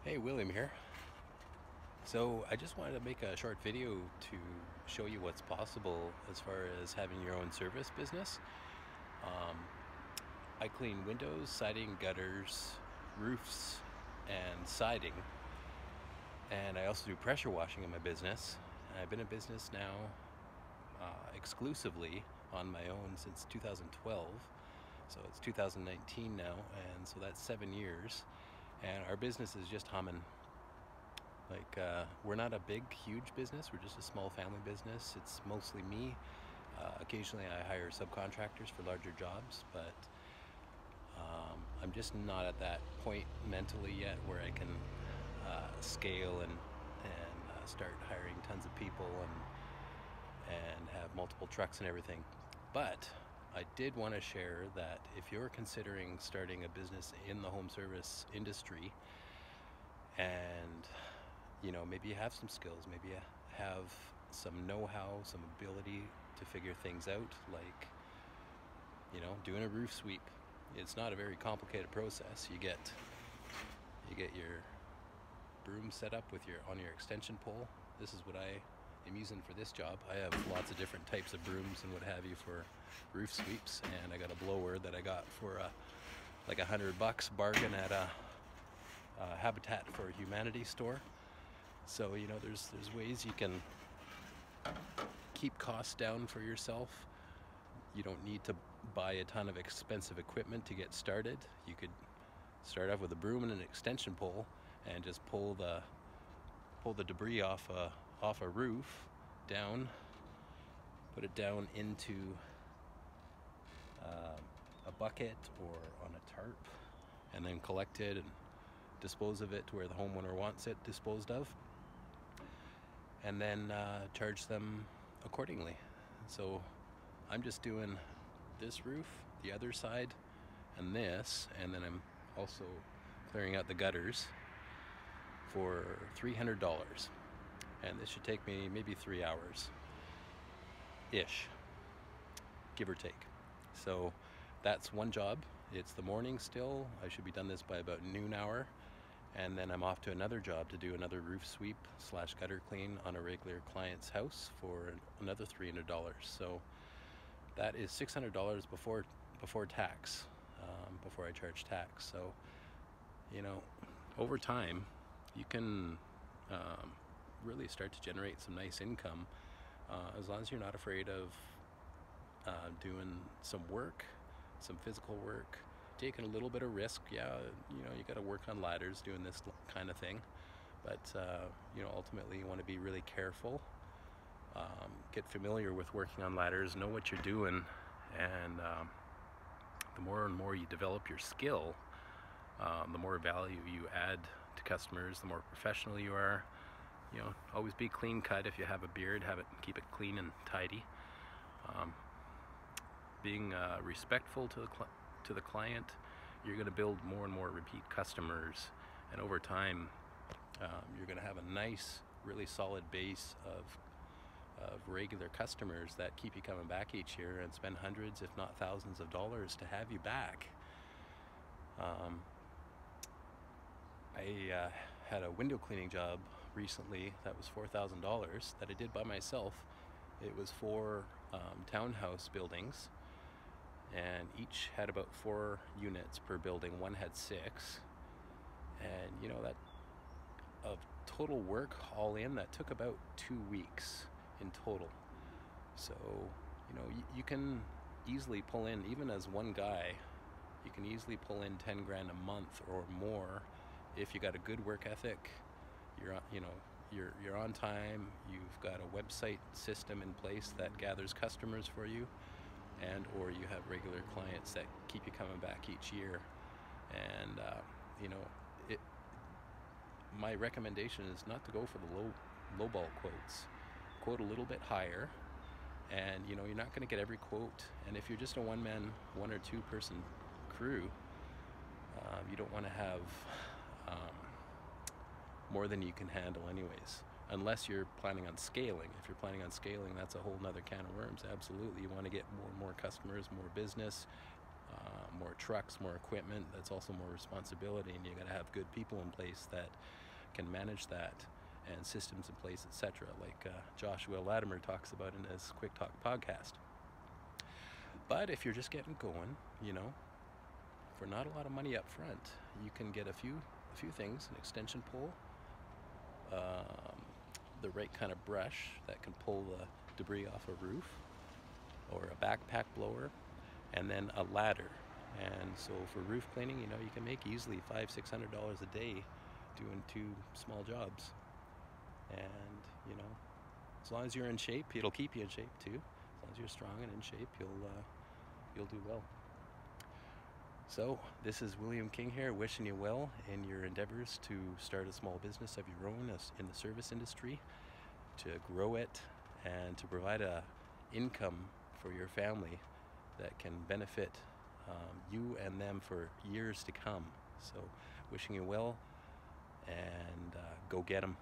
Hey, William here. So I just wanted to make a short video to show you what's possible as far as having your own service business. Um, I clean windows, siding, gutters, roofs, and siding. And I also do pressure washing in my business. And I've been in business now exclusively on my own since 2012. So it's 2019 now, and so that's 7 years. And our business is just humming. We're not a big, huge business. We're just a small family business. It's mostly me. Occasionally I hire subcontractors for larger jobs, but I'm just not at that point mentally yet where I can scale and start hiring tons of people and have multiple trucks and everything. But I did want to share that if you're considering starting a business in the home service industry, and maybe you have some skills, maybe you have some know-how, some ability to figure things out, like doing a roof sweep. It's not a very complicated process. You get your broom set up with on your extension pole. This is what I am using for this job. I have lots of different types of brooms and what have you for roof sweeps, and I got a blower that I got for like $100 bargain at a Habitat for Humanity store. So there's ways you can keep costs down for yourself. You don't need to buy a ton of expensive equipment to get started. You could start off with a broom and an extension pole and just pull the debris off a roof down, put it down into a bucket or on a tarp, and then collect it and dispose of it to where the homeowner wants it disposed of, and then charge them accordingly. So I'm just doing this roof, the other side, and this, and then I'm also clearing out the gutters for $300, and this should take me maybe 3 hours ish, give or take. So that's one job. It's the morning still. I should be done this by about noon hour, and then I'm off to another job to do another roof sweep / gutter clean on a regular client's house for another $300. So that is $600 before tax, before I charge tax. So over time you can really start to generate some nice income, as long as you're not afraid of doing some work, some physical work, taking a little bit of risk. Yeah, you got to work on ladders doing this kind of thing, but ultimately you want to be really careful, get familiar with working on ladders, know what you're doing, and the more and more you develop your skill, the more value you add to customers, the more professional you are. Always be clean cut. If you have a beard, keep it clean and tidy. Being respectful to the client, you're going to build more and more repeat customers, and over time you're going to have a nice, really solid base of regular customers that keep you coming back each year and spend hundreds, if not thousands of dollars to have you back. I had a window cleaning job recently that was $4,000 that I did by myself. It was 4 townhouse buildings, and each had about 4 units per building. One had 6, and that of total work all in, that took about 2 weeks in total. So you can easily pull in, even as one guy, you can easily pull in 10 grand a month or more if you got a good work ethic. You're on time, you've got a website system in place that gathers customers for you, and or you have regular clients that keep you coming back each year. And my recommendation is not to go for the lowball quotes. Quote a little bit higher, and you're not going to get every quote. And if you're just a one or two person crew, you don't want to have more than you can handle anyways, unless you're planning on scaling. If you're planning on scaling, that's a whole nother can of worms. Absolutely, you want to get more and more customers, more business, more trucks, more equipment. That's also more responsibility, and you got to have good people in place that can manage that, and systems in place, etc. Like Joshua Latimer talks about in his Quick Talk podcast. But if you're just getting going, you know, for not a lot of money up front, you can get a few things: an extension pole, the right kind of brush that can pull the debris off a roof, or a backpack blower, and then a ladder. And so for roof cleaning, you know, you can make easily $500-600 a day doing 2 small jobs. And you know, as long as you're in shape, it'll keep you in shape too. As long as you're strong and in shape, you'll do well. So this is William King here, wishing you well in your endeavors to start a small business of your own in the service industry, to grow it, and to provide a income for your family that can benefit you and them for years to come. So wishing you well, and go get 'em.